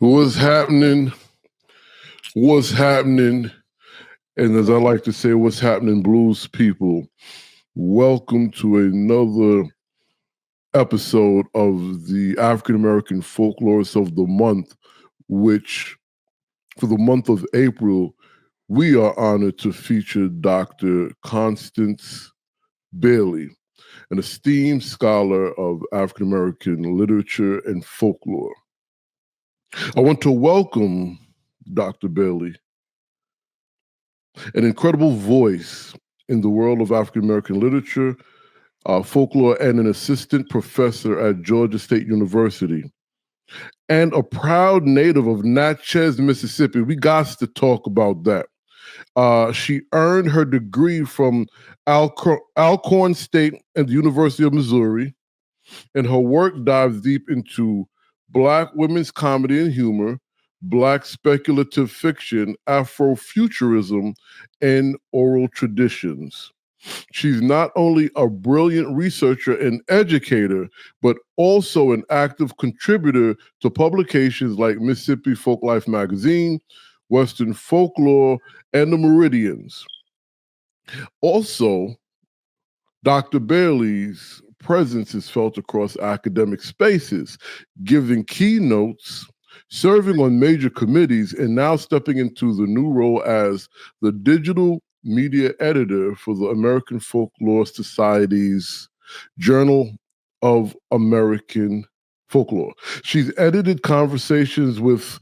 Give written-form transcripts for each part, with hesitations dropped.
What's happening? What's happening? And as I like to say, what's happening, blues people? Welcome to another episode of the African American Folklorist of the Month, which for the month of April, we are honored to feature Dr. Constance Bailey, an esteemed scholar of African American literature and folklore. I want to welcome Dr. Bailey, an incredible voice in the world of African American literature, folklore, and an assistant professor at Georgia State University, and a proud native of Natchez, Mississippi. We got to talk about that. She earned her degree from Alcorn State and the University of Missouri, and her work dives deep into Black women's comedy and humor, Black speculative fiction, Afrofuturism, and oral traditions. She's not only a brilliant researcher and educator, but also an active contributor to publications like Mississippi Folklife Magazine, Western Folklore, and the Meridians. Also, Dr. Bailey's presence is felt across academic spaces, giving keynotes, serving on major committees, and now stepping into the new role as the digital media editor for the American Folklore Society's Journal of American Folklore. She's edited conversations with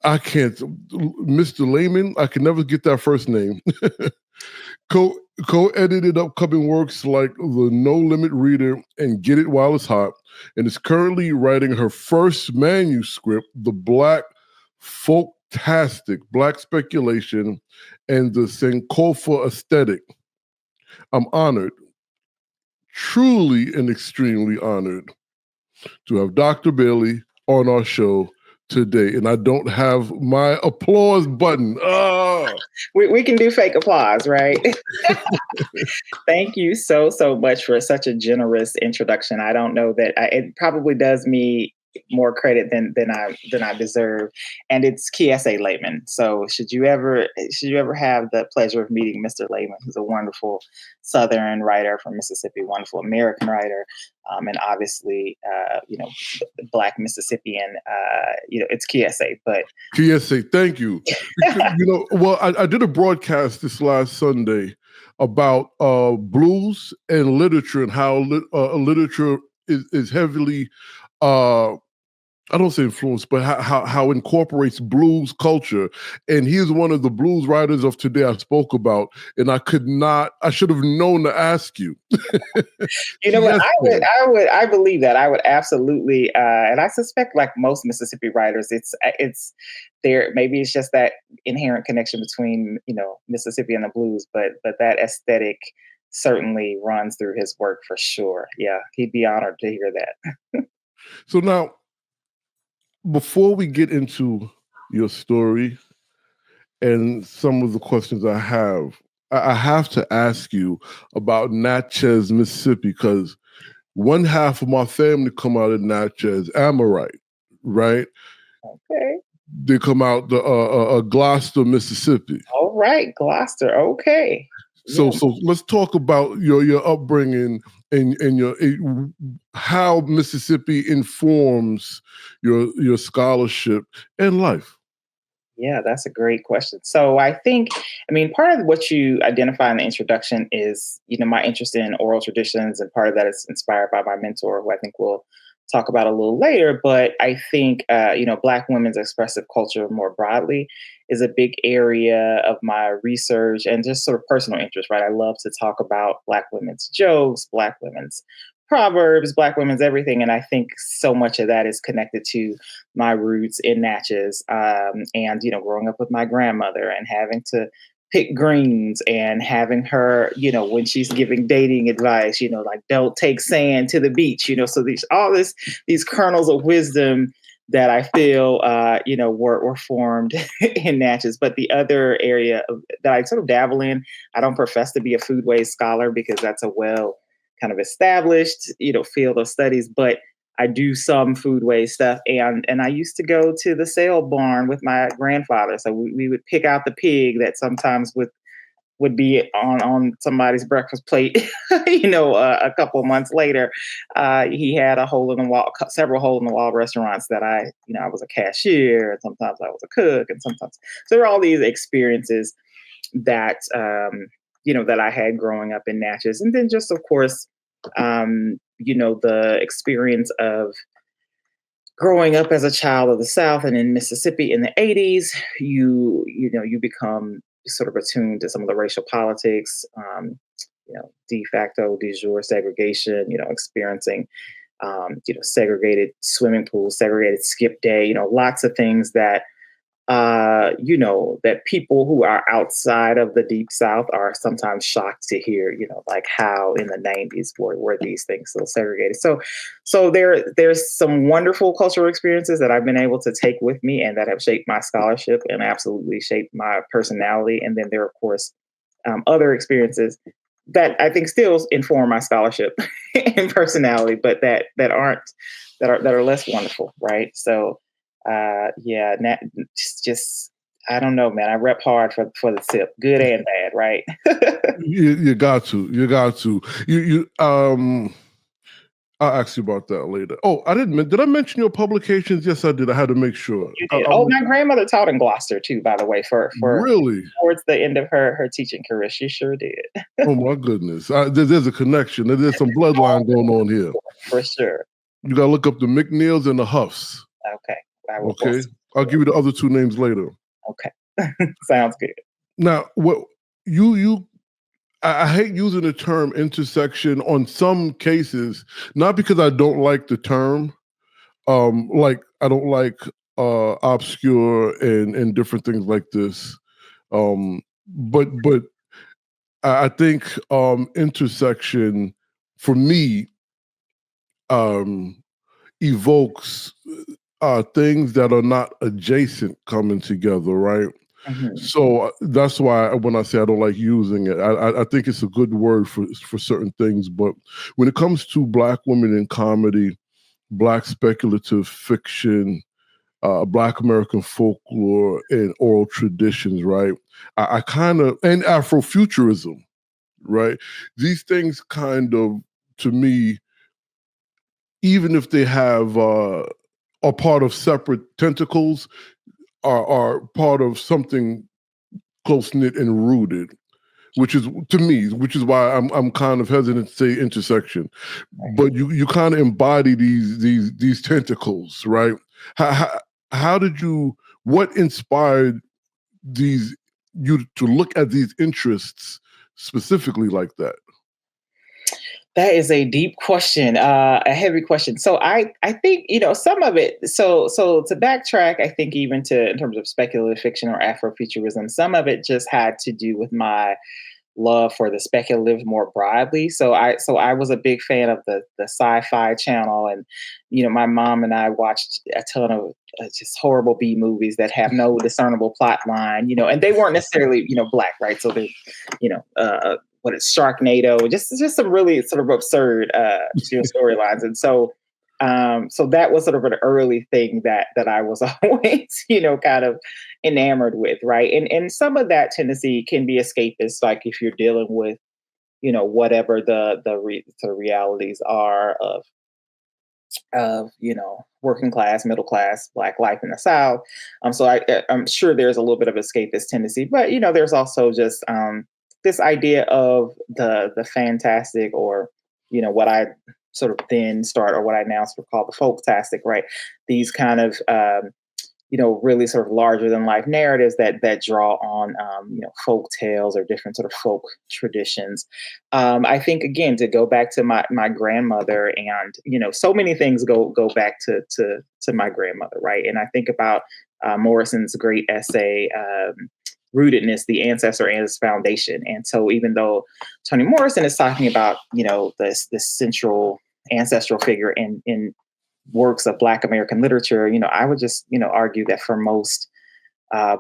Mr. Lehman, I can never get that first name. Co-edited upcoming works like The No Limit Reader and Get It While It's Hot, and is currently writing her first manuscript, The Black Folktastic, Black Speculation, and the Sankofa Aesthetic. I'm honored, truly and extremely honored, to have Dr. Bailey on our show today, and I don't have my applause button. We can do fake applause, right? Thank you so much for such a generous introduction. I don't know that it probably does me more credit than I deserve, and it's Kiese Lehman. So should you ever have the pleasure of meeting Mr. Lehman, who's a wonderful Southern writer from Mississippi, wonderful American writer, and obviously Black Mississippian. It's Kiese, but Kiese, thank you. I did a broadcast this last Sunday about blues and literature and how literature is heavily I don't say influenced, but how incorporates blues culture. And he's one of the blues writers of today I spoke about. And I should have known to ask you. You know what? I believe that. I would absolutely, and I suspect like most Mississippi writers, it's there. Maybe it's just that inherent connection between, Mississippi and the blues, but that aesthetic certainly runs through his work for sure. Yeah. He'd be honored to hear that. So now, before we get into your story and some of the questions I have to ask you about Natchez, Mississippi, because one half of my family come out of Natchez, Amorite, right? Okay. They come out the Gloucester, Mississippi. All right, Gloucester. Okay. So let's talk about your upbringing and how Mississippi informs your scholarship and life. Yeah, that's a great question. So I think, part of what you identify in the introduction is, my interest in oral traditions, and part of that is inspired by my mentor, who I think we'll talk about a little later. But I think, Black women's expressive culture more broadly is a big area of my research and just sort of personal interest, right? I love to talk about Black women's jokes, Black women's proverbs, Black women's everything. And I think so much of that is connected to my roots in Natchez, and, growing up with my grandmother and having to pick greens and having her, when she's giving dating advice, like don't take sand to the beach, so these kernels of wisdom that I feel, were formed in Natchez. But the other area that I sort of dabble in, I don't profess to be a foodways scholar because that's a well kind of established, field of studies, but I do some foodway stuff, and I used to go to the sale barn with my grandfather. So we would pick out the pig that sometimes would be on somebody's breakfast plate. A couple of months later, he had a hole in the wall, several hole in the wall restaurants that I was a cashier, and sometimes I was a cook, and sometimes so there were all these experiences that that I had growing up in Natchez, and then just of course, the experience of growing up as a child of the South and in Mississippi in the 80s, you become sort of attuned to some of the racial politics, de facto, de jure segregation, experiencing, segregated swimming pools, segregated skip day, lots of things that that people who are outside of the Deep South are sometimes shocked to hear, like how in the 90s were these things still segregated. So there's some wonderful cultural experiences that I've been able to take with me and that have shaped my scholarship and absolutely shaped my personality. And then there are, of course, other experiences that I think still inform my scholarship and personality, but that are less wonderful, right? So just I don't know, man. I rep hard for the tip, good and bad, right? You got to. I'll ask you about that later. Oh, did I mention your publications? Yes, I did. I had to make sure. You did. My grandmother taught in Gloucester too, by the way, for really towards the end of her teaching career. She sure did. Oh my goodness. There's a connection. There's some bloodline going on here. For sure. You gotta look up the McNeils and the Huffs. Okay. Okay. I'll give you the other two names later. Okay. Sounds good. Now, what I hate using the term intersection on some cases, not because I don't like the term, like I don't like obscure and different things like this. But I think intersection for me evokes things that are not adjacent coming together, right? Mm-hmm. So that's why when I say I don't like using it, I think it's a good word for certain things. But when it comes to Black women in comedy, Black speculative fiction, Black American folklore and oral traditions, right? I kind of, and Afrofuturism, right? These things kind of, to me, even if they have are part of separate tentacles, are part of something close knit and rooted, which is why I'm kind of hesitant to say intersection, but you kind of embody these tentacles, right? What inspired you to look at these interests specifically like that? That is a deep question, a heavy question. So I think, some of it, so to backtrack, I think even in terms of speculative fiction or Afrofuturism, some of it just had to do with my love for the speculative more broadly. So I was a big fan of the Sci-Fi Channel, and my mom and I watched a ton of just horrible B movies that have no discernible plot line, and they weren't necessarily Black, right? So they, what is Sharknado, just some really sort of absurd storylines, and so that was sort of an early thing that I was always kind of enamored with, right? And some of that tendency can be escapist, like if you're dealing with whatever the realities are of working class, middle class, Black life in the South. So I'm sure there's a little bit of escapist tendency, but there's also just this idea of the fantastic, or what I sort of then start, or what I now sort of call the folktastic, right? These kind of really sort of larger than life narratives that draw on folk tales or different sort of folk traditions. I think, again, to go back to my grandmother, and so many things go back to my grandmother, right? And I think about Morrison's great essay, Rootedness, the Ancestor and His Foundation. And so even though Toni Morrison is talking about, this central ancestral figure in works of Black American literature, I would just, argue that for most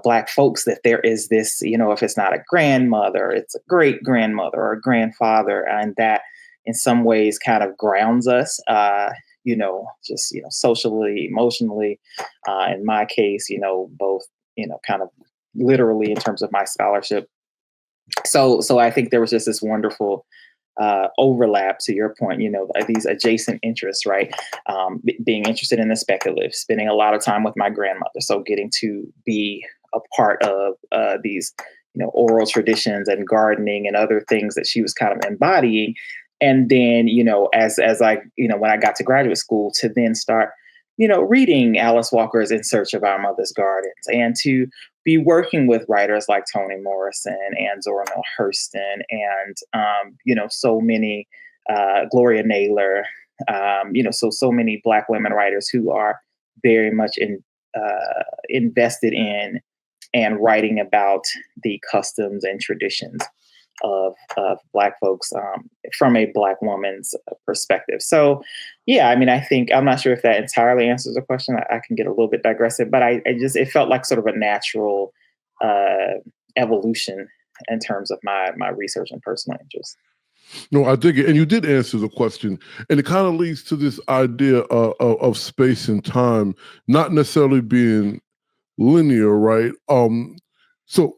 Black folks, that there is this, if it's not a grandmother, it's a great grandmother or a grandfather, and that in some ways kind of grounds us, just, socially, emotionally, in my case, both, kind of literally in terms of my scholarship. So I think there was just this wonderful overlap, to your point, these adjacent interests, right? Being interested in the speculative, spending a lot of time with my grandmother. So getting to be a part of these, oral traditions and gardening and other things that she was kind of embodying. And then, as I, when I got to graduate school, to then start, reading Alice Walker's In Search of Our Mother's Gardens, and to be working with writers like Toni Morrison and Zora Neale Hurston and, so many, Gloria Naylor, so many Black women writers who are very much invested in and writing about the customs and traditions of Black folks, from a Black woman's perspective. So, yeah, I mean, I think, I'm not sure if that entirely answers the question. I can get a little bit digressive, but it felt like sort of a natural evolution in terms of my research and personal interest. No, I dig it. And you did answer the question. And it kind of leads to this idea of space and time not necessarily being linear, right? So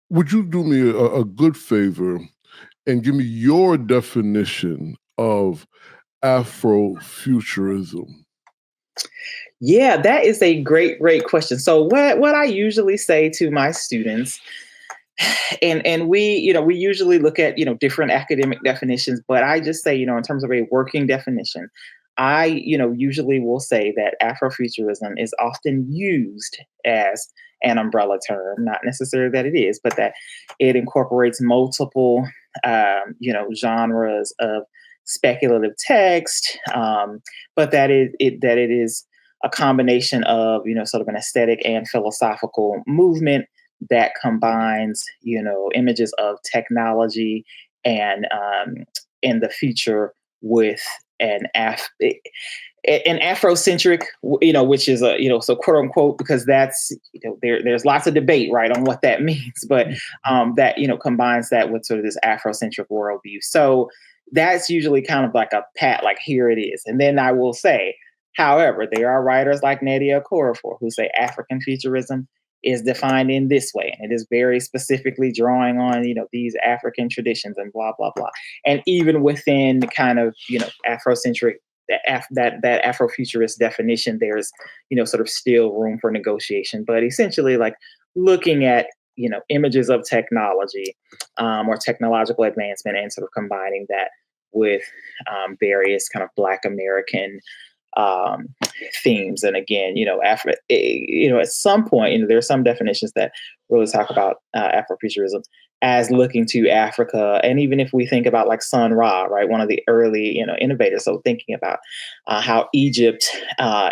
would you do me a good favor and give me your definition of Afrofuturism? Yeah, that is a great question. So what I usually say to my students, and we usually look at, different academic definitions, but I just say, in terms of a working definition, I, usually will say that Afrofuturism is often used as an umbrella term, not necessarily that it is, but that it incorporates multiple, genres of speculative text, but that it is a combination of, sort of an aesthetic and philosophical movement that combines, images of technology and in the future with an Afrocentric, which is so quote unquote, because that's, there's lots of debate, right, on what that means, but that, combines that with sort of this Afrocentric worldview. So that's usually kind of like a pat, like, here it is. And then I will say, however, there are writers like Nnedi Okorafor who say African futurism is defined in this way, and it is very specifically drawing on, these African traditions and blah blah blah. And even within kind of, Afrocentric, that Afrofuturist definition, there's, sort of still room for negotiation. But essentially, like, looking at, images of technology, or technological advancement, and sort of combining that with various kind of Black American themes. And again, at some point, there are some definitions that really talk about Afrofuturism as looking to Africa. And even if we think about like Sun Ra, right, one of the early, innovators, so thinking about how Egypt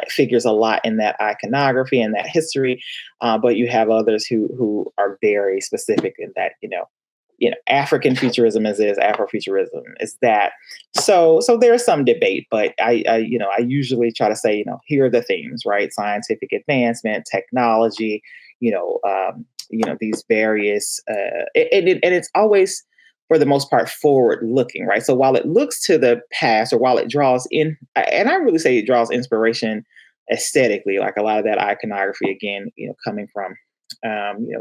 figures a lot in that iconography and that history, but you have others who are very specific in that, African futurism is Afrofuturism is that. So there's some debate, but I usually try to say, here are the themes, right? Scientific advancement, technology, these various, and it's always, for the most part, forward looking, right? So while it looks to the past, or while it draws in, and I really say it draws inspiration aesthetically, like a lot of that iconography, again, coming from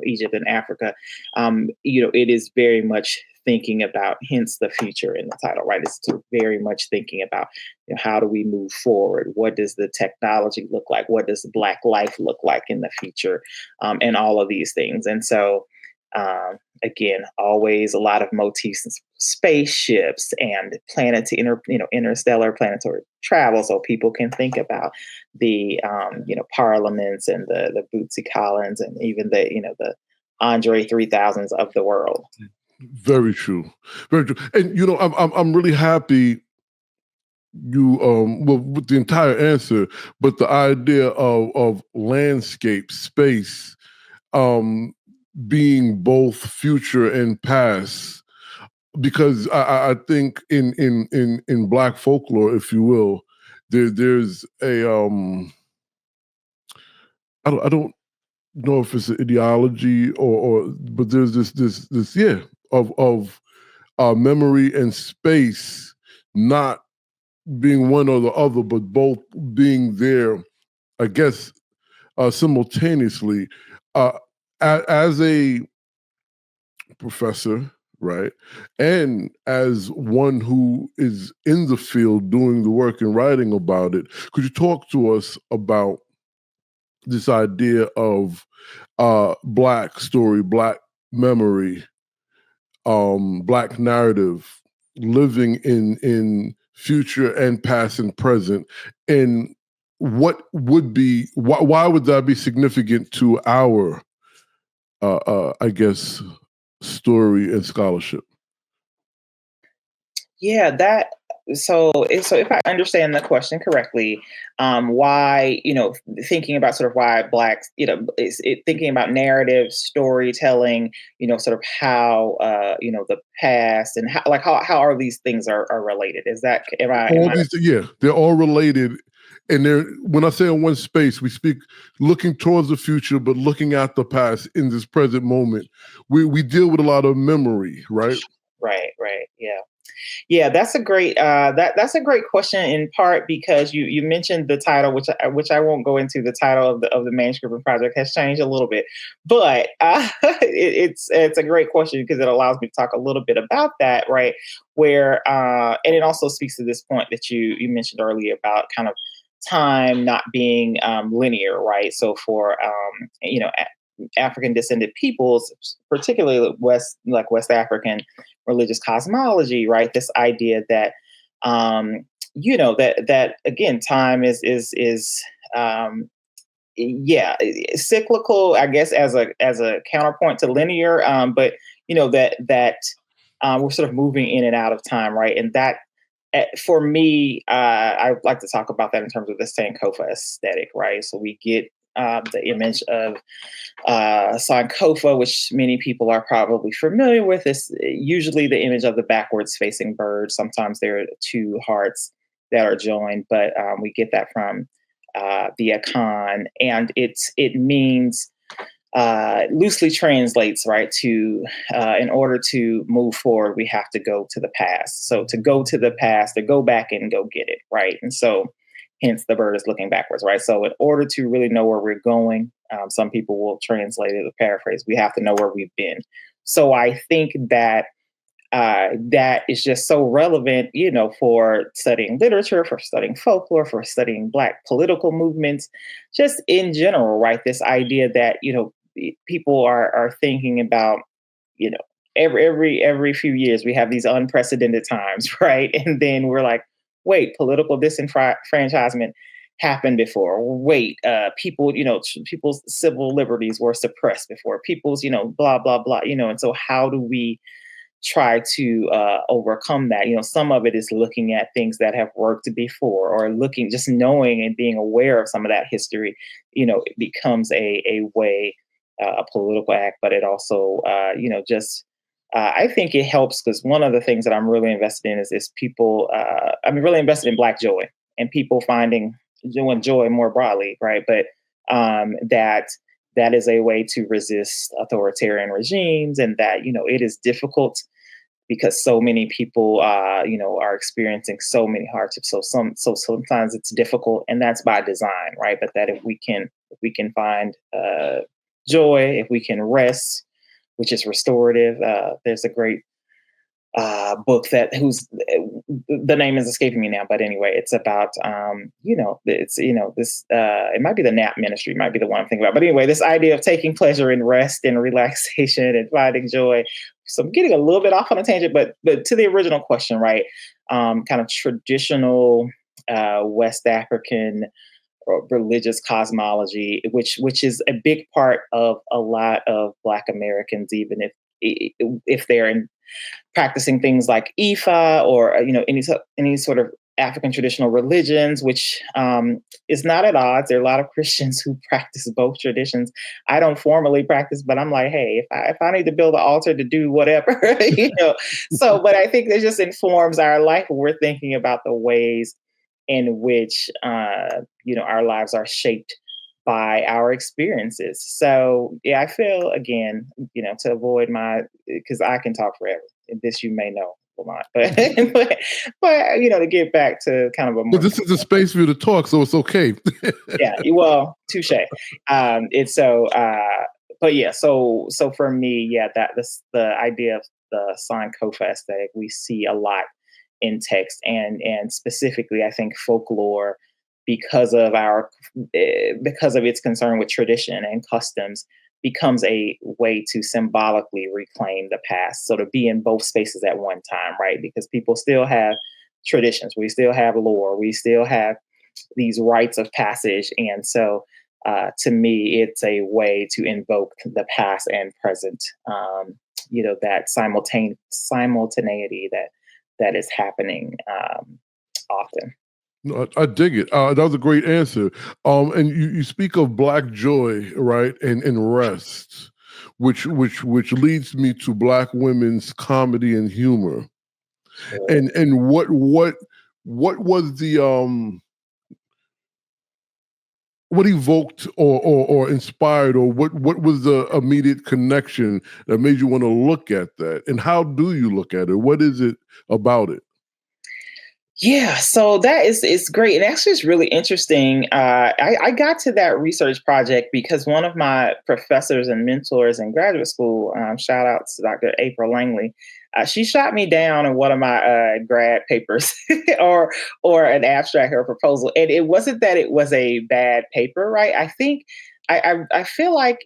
Egypt and Africa, it is very much thinking about, hence the future in the title, right? It's very much thinking about, how do we move forward? What does the technology look like? What does Black life look like in the future? And all of these things. And so, again, always a lot of motifs in spaceships and interstellar planetary travel, so people can think about the parliaments and the Bootsy Collins and even the Andre 3000s of the world. Very true, very true. And I'm really happy you with the entire answer, but the idea of landscape, space, being both future and past, because I think in Black folklore, if you will, there's a I don't know if it's an ideology but there's this of memory and space not being one or the other, but both being there, I guess, simultaneously. As a professor, right, and as one who is in the field doing the work and writing about it, could you talk to us about this idea of Black story, Black memory, Black narrative, living in future and past and present, and what would be why would that be significant to our I guess story and scholarship? Yeah, that so if I understand the question correctly, why, thinking about sort of why blacks, thinking about narrative storytelling, sort of how the past and how are these things are related? Is that am All I these, yeah, they're all related. And they're, when I say in one space, we speak looking towards the future, but looking at the past in this present moment. We deal with a lot of memory, right? right, yeah. Yeah, that's a great that's a great question in part because you mentioned the title, which I won't go into. The title of the manuscript and project has changed a little bit, but it's a great question because it allows me to talk a little bit about that, right? Where and it also speaks to this point that you mentioned earlier about kind of time not being linear, right? So for African descended peoples, particularly West African religious cosmology, right? This idea that that again, time is yeah, cyclical, I guess, as a counterpoint to linear, but we're sort of moving in and out of time, right? And that for me, I like to talk about that in terms of the Sankofa aesthetic, right? So we get the image of Sankofa, which many people are probably familiar with, is usually the image of the backwards facing bird. Sometimes there are two hearts that are joined, but we get that from the Akan, and it means loosely translates right to in order to move forward, we have to go to the past. So to go to the past, to go back and go get it, right? And so hence the bird is looking backwards, right? So in order to really know where we're going, some people will translate it or paraphrase, we have to know where we've been. So I think that that is just so relevant, for studying literature, for studying folklore, for studying Black political movements, just in general, right? This idea that, people are thinking about, you know, every few years we have these unprecedented times, right? And then we're like, wait, political disenfranchisement happened before. Wait, people, people's civil liberties were suppressed before. People's, blah blah blah, And so, how do we try to overcome that? Some of it is looking at things that have worked before, or looking, just knowing and being aware of some of that history. It becomes a way, a political act, but it also, just I think it helps because one of the things that I'm really invested in is people. I'm really invested in Black joy and people finding joy more broadly, right? But that is a way to resist authoritarian regimes, and that it is difficult because so many people are experiencing so many hardships. So sometimes it's difficult, and that's by design, right? But that if we can find joy, if we can rest, which is restorative. There's a great book that whose the name is escaping me now, but anyway, it's about it's this it might be the Nap Ministry, might be the one I'm thinking about, but anyway, this idea of taking pleasure in rest and relaxation and finding joy. So I'm getting a little bit off on a tangent, but to the original question, right? Kind of traditional West African religious cosmology, which is a big part of a lot of Black Americans, even if they're practicing things like Ifa, or any sort of African traditional religions, which is not at odds. There are a lot of Christians who practice both traditions. I don't formally practice, but I'm like, hey, if I need to build an altar to do whatever, So, but I think it just informs our life when we're thinking about the ways in which our lives are shaped by our experiences. So yeah, I feel, again, to avoid because I can talk forever. This you may know. Lamont. But to get back to kind of a more. But this is a space for you to talk, so it's okay. Yeah, well, touche. It's so. But yeah, so for me, yeah, the idea of the Sankofa aesthetic we see a lot in text, and specifically, I think folklore, because of its concern with tradition and customs, becomes a way to symbolically reclaim the past. So to be in both spaces at one time, right? Because people still have traditions, we still have lore, we still have these rites of passage, and so to me, it's a way to invoke the past and present. That simultaneity that is happening often. No, I dig it. That was a great answer. And you speak of Black joy, right, and rest, which leads me to Black women's comedy and humor. Sure. And what was the what evoked or inspired, or what was the immediate connection that made you want to look at that? And how do you look at it? What is it about it? Yeah, so it's great. And actually, it's really interesting. I got to that research project because one of my professors and mentors in graduate school, shout out to Dr. April Langley, she shot me down in one of my grad papers or an abstract or a proposal. And it wasn't that it was a bad paper, right? I think I feel like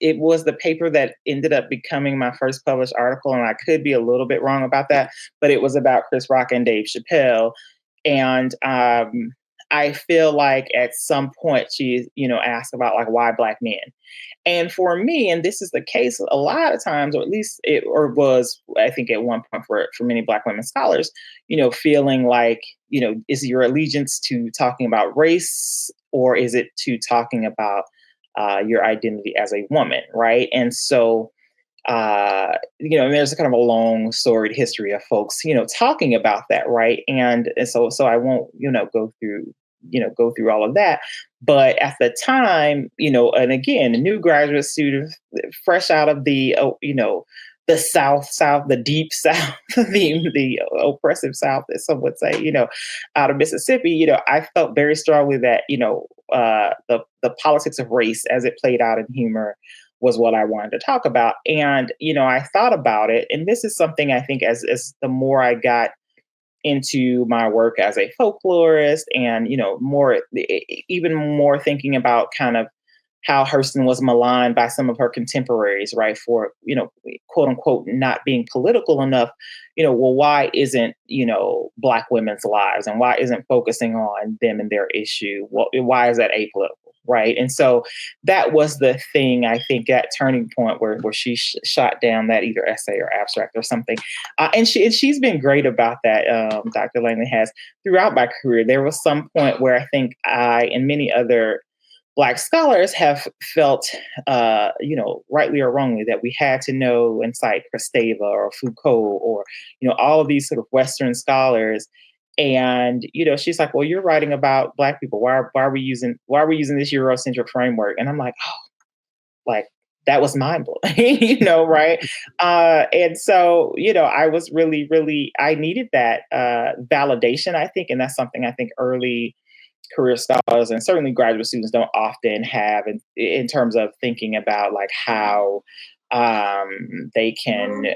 it was the paper that ended up becoming my first published article, and I could be a little bit wrong about that, but it was about Chris Rock and Dave Chappelle. And I feel like at some point she, asked about like why Black men. And for me, and this is the case a lot of times, or at least it or was, I think at one point for many Black women scholars, feeling like, is your allegiance to talking about race, or is it to talking about your identity as a woman, right? And so, and there's kind of a long storied history of folks, talking about that, right? And so I won't, go through all of that. But at the time, and again, a new graduate student, fresh out of the, the South, the deep South, the oppressive South, as some would say, out of Mississippi, I felt very strongly that, the politics of race as it played out in humor was what I wanted to talk about. And, I thought about it. And this is something I think as the more I got into my work as a folklorist and, even more thinking about kind of how Hurston was maligned by some of her contemporaries, right? For, quote unquote, not being political enough, well, why isn't, Black women's lives, and why isn't focusing on them and their issue? Well, why is that apolitical? Right. And so that was the thing, I think, that turning point where she shot down that either essay or abstract or something. And she's been great about that. Dr. Langley has throughout my career. There was some point where I think I and many other Black scholars have felt, rightly or wrongly, that we had to know and cite Kristeva or Foucault or, all of these sort of Western scholars. And, she's like, well, you're writing about Black people. Why are we using this Eurocentric framework? And I'm like, oh, like that was mind blowing, right? And so, I was really, really, I needed that validation, I think. And that's something I think early career scholars and certainly graduate students don't often have in terms of thinking about like how they can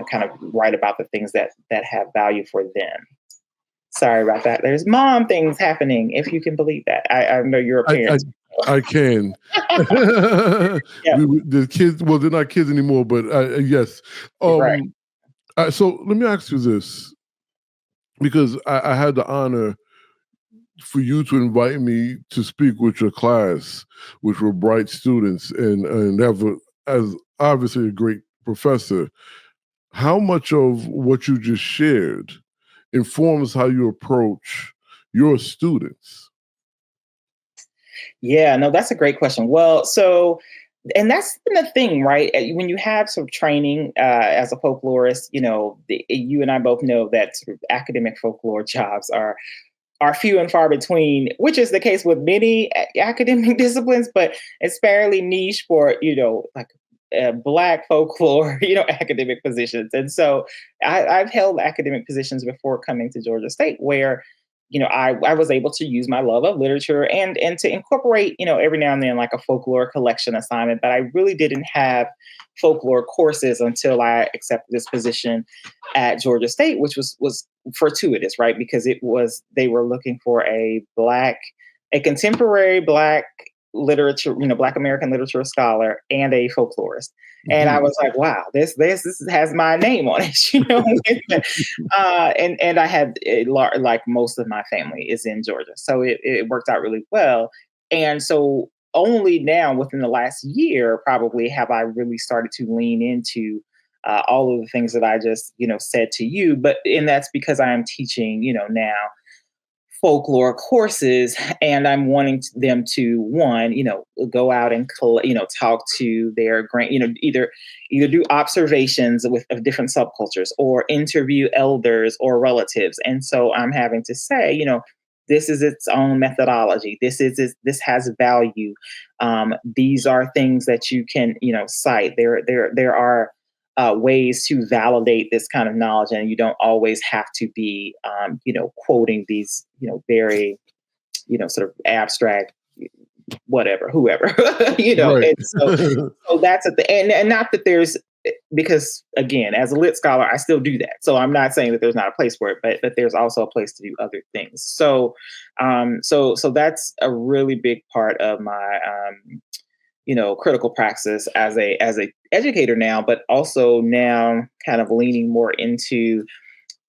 kind of write about the things that have value for them. Sorry about that. There's mom things happening, if you can believe that. I know you're a parent. I can. Yeah. The kids, well, they're not kids anymore, but yes. Right. So let me ask you this, because I had the honor for you to invite me to speak with your class, which were bright students and have as obviously a great professor. How much of what you just shared informs how you approach your students? Yeah, no, that's a great question. Well, so, and that's the thing, right? When you have some training as a folklorist, you and I both know that sort of academic folklore jobs are few and far between, which is the case with many academic disciplines, but it's fairly niche for, like Black folklore, academic positions. And so I've held academic positions before coming to Georgia State where, I was able to use my love of literature and to incorporate, every now and then like a folklore collection assignment. But I really didn't have folklore courses until I accepted this position at Georgia State, which was fortuitous, right? Because they were looking for a contemporary Black literature, Black American literature scholar and a folklorist. And I was like, wow, this has my name on it, and I had like most of my family is in Georgia, so it worked out really well. And so only now within the last year, probably have I really started to lean into all of the things that I just, said to you. And that's because I am teaching, now folklore courses, and I'm wanting them to go out and talk to their either do observations of different subcultures or interview elders or relatives. And so I'm having to say, this is its own methodology. This has value. These are things that you can cite. There are ways to validate this kind of knowledge, and you don't always have to be quoting these very sort of abstract whatever whoever Right. And so that's at the end. And not that there's, because again, as a lit scholar I still do that, so I'm not saying that there's not a place for it, but there's also a place to do other things. So so that's a really big part of my critical praxis as a educator now, but also now kind of leaning more into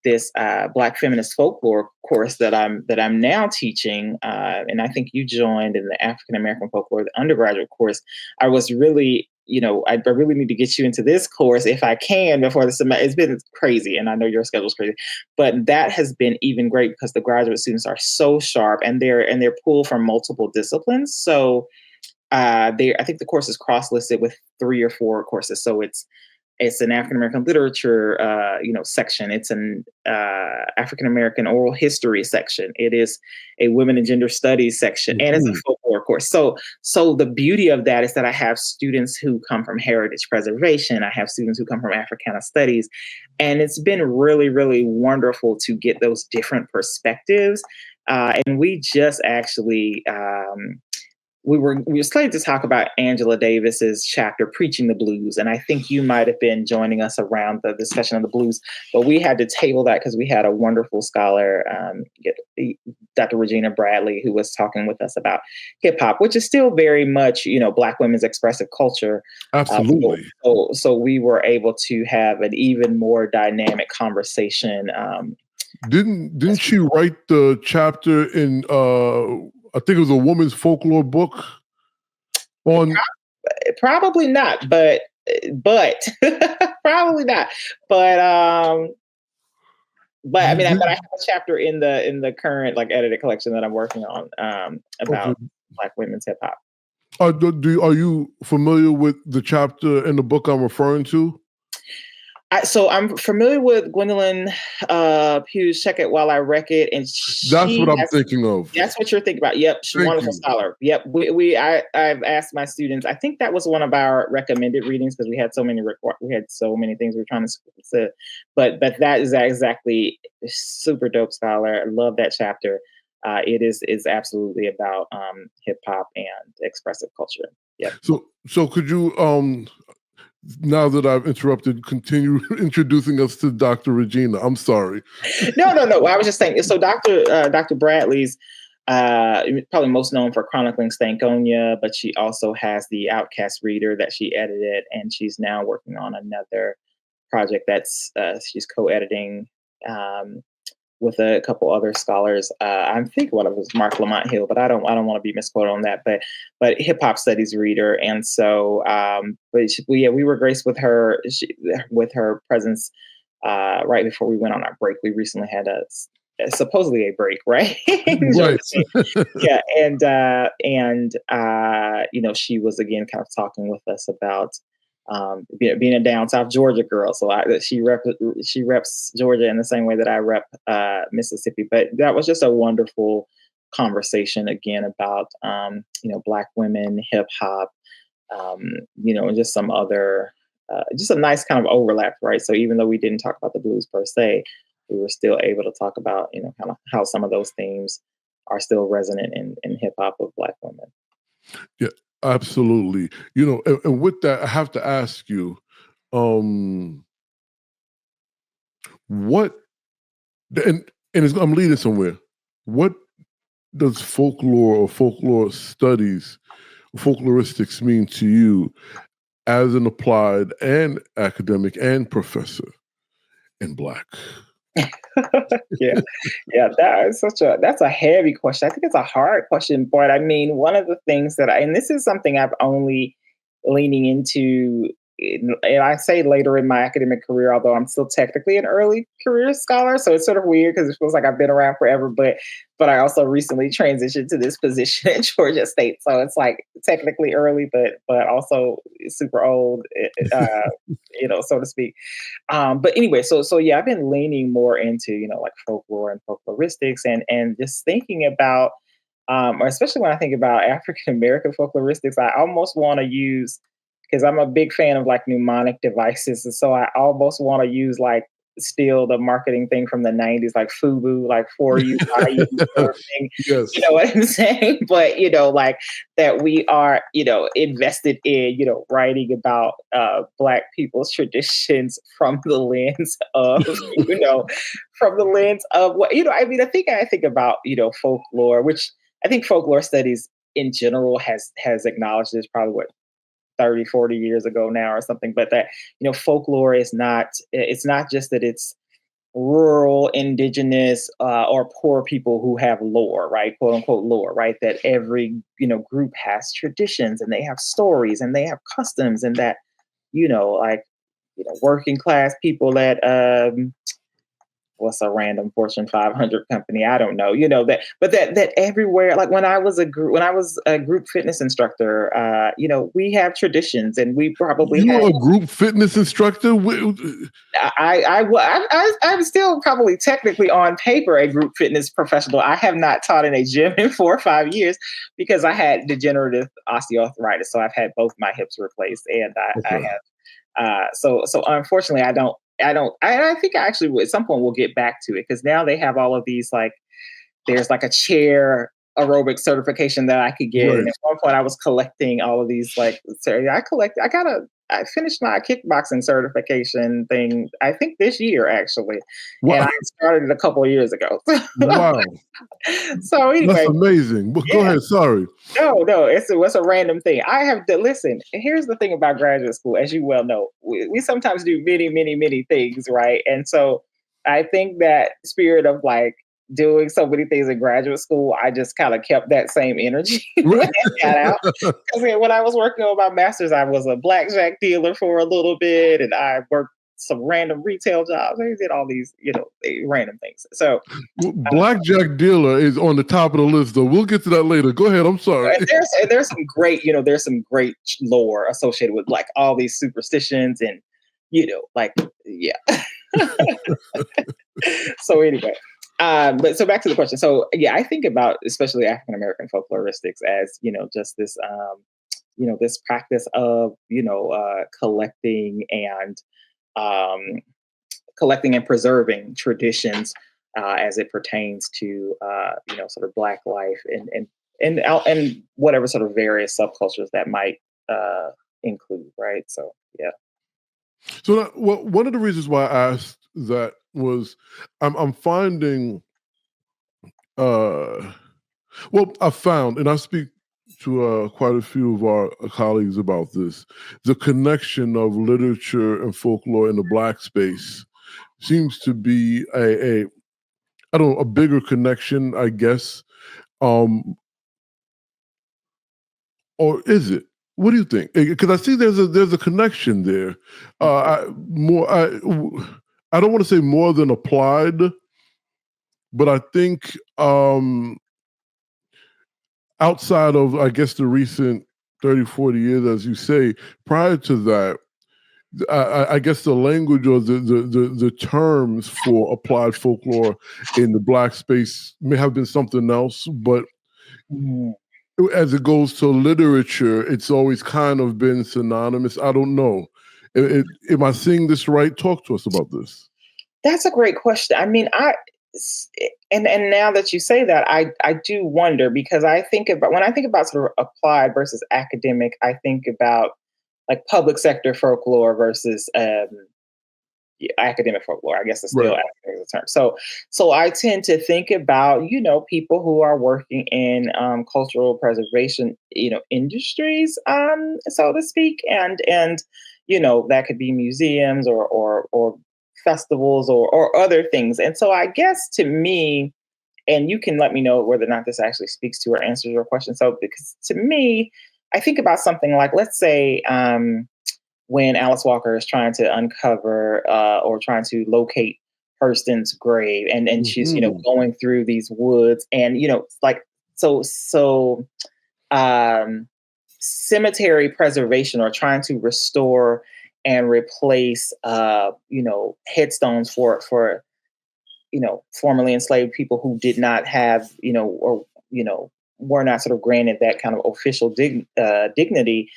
this Black feminist folklore course that I'm now teaching. And I think you joined in the African American Folklore, the undergraduate course. I was really, I really need to get you into this course if I can before the semester. It's been crazy, and I know your schedule's crazy, but that has been even great because the graduate students are so sharp, and they're pulled from multiple disciplines. So I think the course is cross-listed with 3 or 4 courses. So it's an African American literature, section. It's an African American oral history section. It is a women and gender studies section, and it's a folklore course. So the beauty of that is that I have students who come from heritage preservation. I have students who come from Africana studies, and it's been really, really wonderful to get those different perspectives. And we just actually. We were slated to talk about Angela Davis's chapter, Preaching the Blues. And I think you might have been joining us around the discussion of the blues, but we had to table that because we had a wonderful scholar, Dr. Regina Bradley, who was talking with us about hip hop, which is still very much, Black women's expressive culture. Absolutely. So we were able to have an even more dynamic conversation. Didn't she write the chapter in I think it was a woman's folklore book on? Probably not, but probably not. But I mean, but I have a chapter in the current like edited collection that I'm working on about Black women's hip hop. Are you familiar with the chapter in the book I'm referring to? So I'm familiar with Gwendolyn Pugh's Check It While I Wreck It, and that's what I'm thinking of. That's what you're thinking about. Yep, she's a wonderful scholar. Yep, I've asked my students. I think that was one of our recommended readings because we had so many things we were trying to say. But that is exactly super dope scholar. I love that chapter. It is absolutely about hip hop and expressive culture. Yeah. So could you now that I've interrupted, continue introducing us to Dr. Regina? I'm sorry. No. I was just saying. So Dr. Bradley's probably most known for chronicling Stankonia, but she also has the Outcast Reader that she edited, and she's now working on another project that's she's co-editing with a couple other scholars. I'm thinking one of them was Mark Lamont Hill, but I don't want to be misquoted on that. But hip hop studies reader, and so we were graced with her presence right before we went on our break. We recently had supposedly a break, right? Right. Yeah, and she was again kind of talking with us about being a down South Georgia girl. So she reps Georgia in the same way that I rep Mississippi. But that was just a wonderful conversation again about Black women, hip hop, and just some other, just a nice kind of overlap, right? So even though we didn't talk about the blues per se, we were still able to talk about, kind of how some of those themes are still resonant in hip hop of Black women. Yeah, absolutely. And with that, I have to ask you, what, I'm leading somewhere. What does folklore or folklore studies, folkloristics mean to you as an applied and academic and professor in Black? yeah, that's a heavy question. I think it's a hard question, but I mean, one of the things and this is something I've only leaning into, and I say later in my academic career, although I'm still technically an early career scholar, so it's sort of weird because it feels like I've been around forever. But I also recently transitioned to this position at Georgia State, so it's like technically early, but also super old, so to speak. But anyway, so yeah, I've been leaning more into like folklore and folkloristics, and just thinking about, or especially when I think about African American folkloristics, I almost want to use, because I'm a big fan of like mnemonic devices, and so I almost want to use like steal the marketing thing from the 90s, like FUBU, like for you, by you, sort of thing. Yes. You know what I'm saying? But like that we are, invested in, writing about Black people's traditions from the lens of, from the lens of what, I mean, I think about, folklore, which I think folklore studies in general has acknowledged this probably what 30, 40 years ago now or something, but that, folklore is it's not just that it's rural, indigenous, or poor people who have lore, right? Quote unquote lore, right? That every, group has traditions and they have stories and they have customs, and that, working class people that, what's a random Fortune 500 company? I don't know. But that everywhere. Like when I was a group fitness instructor, we have traditions, and we probably you were a group fitness instructor. I'm still probably technically on paper a group fitness professional. I have not taught in a gym in 4 or 5 years because I had degenerative osteoarthritis, so I've had both my hips replaced, and I have. So unfortunately, I think actually at some point we'll get back to it, because now they have all of these, like, there's like a chair aerobic certification that I could get. Right. And at one point I was collecting all of these, like, I finished my kickboxing certification thing, I think this year actually. Wow. And I started it a couple of years ago. Wow. So anyway. That's amazing. But go ahead, sorry. No, it's a random thing. I have to listen. Here's the thing about graduate school, as you well know, we sometimes do many, many, many things, right? And so I think that spirit of like doing so many things in graduate school, I just kind of kept that same energy when I got out. Because when I was working on my master's, I was a blackjack dealer for a little bit, and I worked some random retail jobs. I did all these, random things. So blackjack dealer is on the top of the list, though. We'll get to that later. Go ahead. I'm sorry. There's some great, there's some great lore associated with like all these superstitions and, yeah. So anyway, but so back to the question. So yeah, I think about especially African American folkloristics as, just this, this practice of, collecting and preserving traditions as it pertains to sort of Black life and whatever sort of various subcultures that might include, right? So yeah. So one of the reasons why I asked that was I'm finding I found, and I speak to quite a few of our colleagues about this, the connection of literature and folklore in the Black space seems to be a bigger connection, I guess. Or is it? What do you think? Because I see there's a connection there. I don't want to say more than applied, but I think outside of, I guess, the recent 30, 40 years, as you say, prior to that, I guess the language or the terms for applied folklore in the Black space may have been something else, but as it goes to literature, it's always kind of been synonymous. I don't know. Am I seeing this right? Talk to us about this. That's a great question. I mean, and now that you say that, I do wonder, because I think about, when I think about sort of applied versus academic, I think about like public sector folklore versus academic folklore. I guess it's still Right. academic as a term. So I tend to think about, people who are working in cultural preservation, industries, so to speak, and that could be museums or festivals or other things. And so I guess to me, and you can let me know whether or not this actually speaks to or answers your question. So because to me, I think about something like, let's say, when Alice Walker is trying to uncover or trying to locate Hurston's grave, and she's going through these woods, and like so cemetery preservation, or trying to restore and replace headstones for formerly enslaved people who did not have or were not sort of granted that kind of official dignity,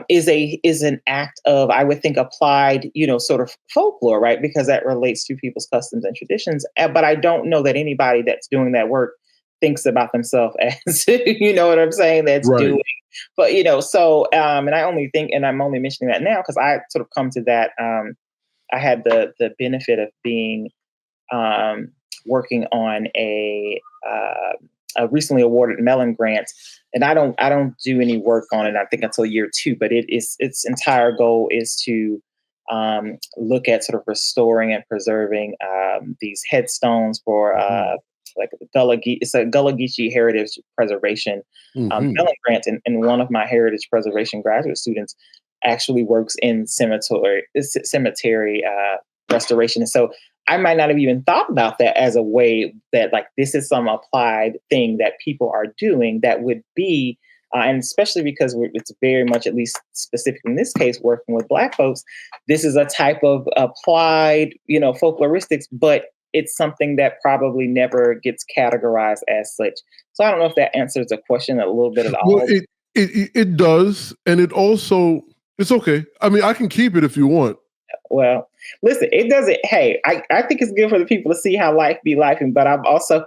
is an act of, I would think, applied, sort of folklore, right? Because that relates to people's customs and traditions. But I don't know that anybody that's doing that work thinks about themselves as, you know what I'm saying, that's Right. doing. But, so, and I only think, and I'm only mentioning that now because I sort of come to that. I had the benefit of being working on a recently awarded Mellon grant, and I don't do any work on it, I think, until year 2. But its entire goal is to look at sort of restoring and preserving these headstones for like it's a Gullah Geechee Heritage Preservation Mellon grant, and one of my heritage preservation graduate students actually works in cemetery restoration. And so I might not have even thought about that as a way that, like, this is some applied thing that people are doing that would be, and especially because it's very much, at least specific in this case, working with Black folks, this is a type of applied, folkloristics, but it's something that probably never gets categorized as such. So I don't know if that answers the question a little bit at all. Well, it does, and it's okay. I mean, I can keep it if you want. Well, listen, it doesn't. Hey, I think it's good for the people to see how life be lifing, but I'm also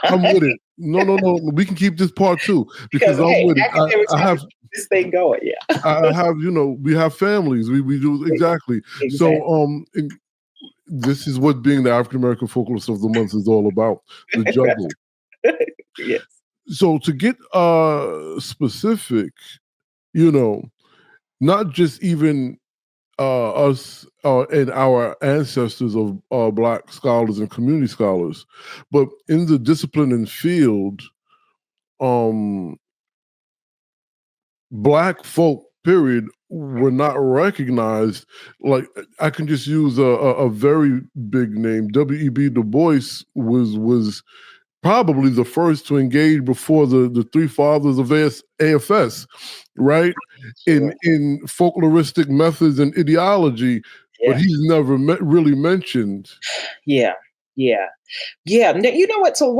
I'm with it. No. We can keep this part too, because I'm with it. I have this thing going. Yeah, I have, we have families. We do exactly. So this is what being the African American Folklorist of the Month is all about: the juggle. Yes. So to get specific, not just even us and our ancestors of Black scholars and community scholars, but in the discipline and field, Black folk, period, were not recognized. Like, I can just use a very big name. W.E.B. Du Bois was probably the first to engage before the three fathers of AFS, right? Sure. In folkloristic methods and ideology, but he's never really mentioned. Yeah. You know what? So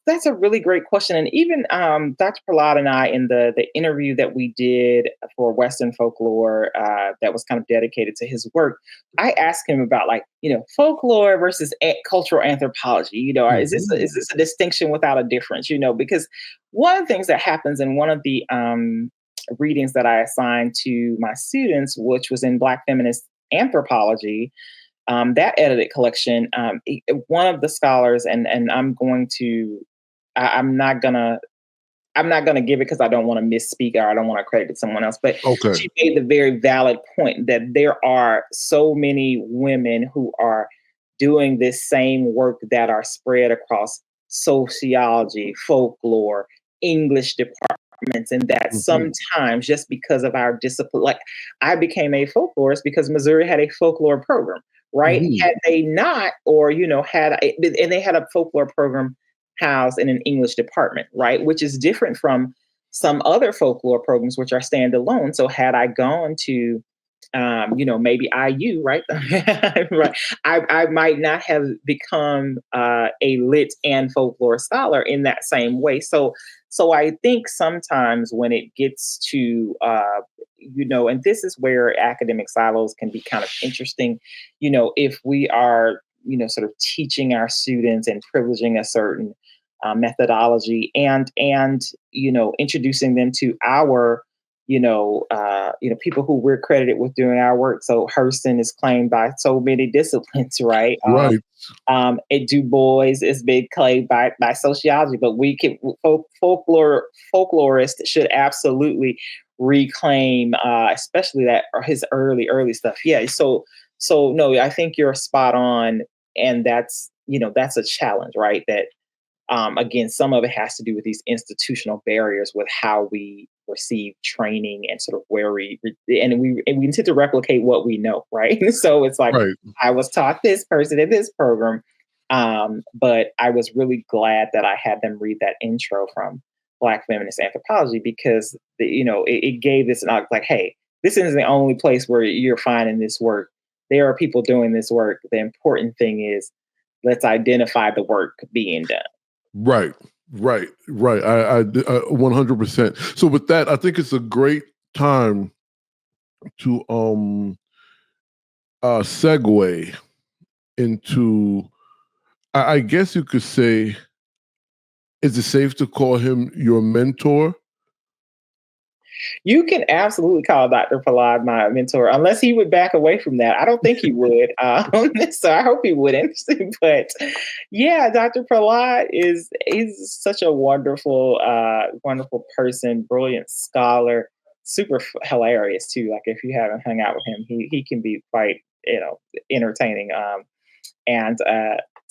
that's a really great question. And even Dr. Prahlad and I, in the interview that we did for Western Folklore, that was kind of dedicated to his work, I asked him about, like, folklore versus cultural anthropology. Is this a distinction without a difference? Because one of the things that happens in one of the readings that I assigned to my students, which was in Black feminist anthropology, that edited collection, one of the scholars, and I'm not gonna give it because I don't want to misspeak or I don't want to credit someone else, but she made the very valid point that there are so many women who are doing this same work that are spread across sociology, folklore, English departments, and that sometimes, just because of our discipline, like, I became a folklorist because Missouri had a folklore program. Right? Had they not, or and they had a folklore program housed in an English department, right? Which is different from some other folklore programs which are standalone. So had I gone to maybe IU, right? Right. I might not have become a lit and folklore scholar in that same way. So I think sometimes when it gets to, and this is where academic silos can be kind of interesting, if we are, sort of teaching our students and privileging a certain methodology and introducing them to our people who we're credited with doing our work. So Hurston is claimed by so many disciplines, right? Right. Du Bois is being claimed by sociology, but we can folklorist should absolutely reclaim, especially that or his early stuff. Yeah. So no, I think you're spot on, and that's a challenge, right? That again, some of it has to do with these institutional barriers with how we receive training and sort of where we tend to replicate what we know, right? So it's like Right. I was taught this person in this program, but I was really glad that I had them read that intro from Black feminist anthropology because it gave this like, hey, this isn't the only place where you're finding this work. There are people doing this work. The important thing is let's identify the work being done. Right. I 100%. So with that, I think it's a great time to segue into, I guess you could say, is it safe to call him your mentor? You can absolutely call Dr. Prahlad my mentor, unless he would back away from that. I don't think he would. So I hope he wouldn't. But yeah, Dr. Prahlad he's such a wonderful, wonderful person, brilliant scholar, super hilarious too. Like if you haven't hung out with him, he can be quite entertaining. And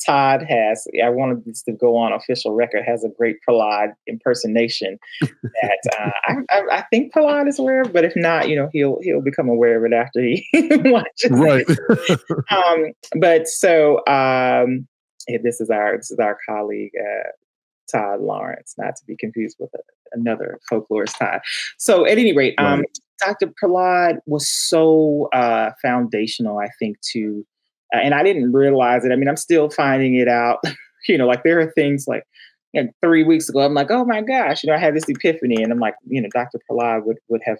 Todd I wanted this to go on official record, has a great Prahlad impersonation that I think Prahlad is aware of, but if not, he'll become aware of it after he watches. Right. But so this is our colleague Todd Lawrence, not to be confused with another folklorist Todd. So at any rate, Right. Dr. Prahlad was so foundational, I think, to and I didn't realize it. I mean, I'm still finding it out. Like there are things like 3 weeks ago, I'm like, oh my gosh, I had this epiphany, and I'm like, Dr. Prahlad would have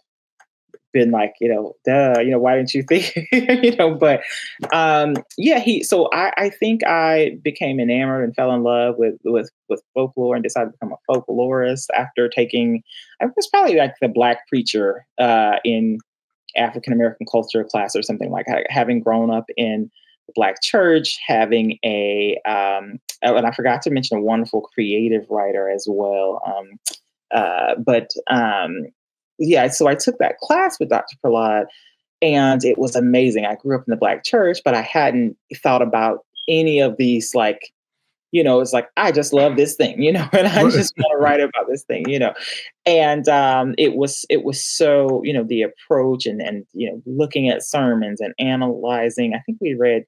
been like, duh, why didn't you think, But yeah, so I think I became enamored and fell in love with folklore and decided to become a folklorist after taking, I was probably like the Black preacher in African American culture class or something like that, having grown up in the Black church, having and I forgot to mention a wonderful creative writer as well. Yeah, so I took that class with Dr. Prahlad, and it was amazing. I grew up in the Black church, but I hadn't thought about any of these it's like I just love this thing, and I just want to write about this thing, And it was so the approach and looking at sermons and analyzing. I think we read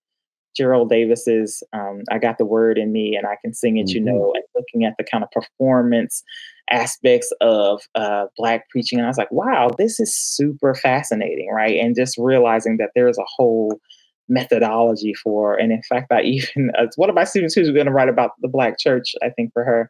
Gerald Davis's I Got the Word in Me and I Can Sing It, Mm-hmm. and looking at the kind of performance aspects of Black preaching. And I was like, wow, this is super fascinating, right? And just realizing that there's a whole methodology and in fact, I even, one of my students who's going to write about the Black church, I think for her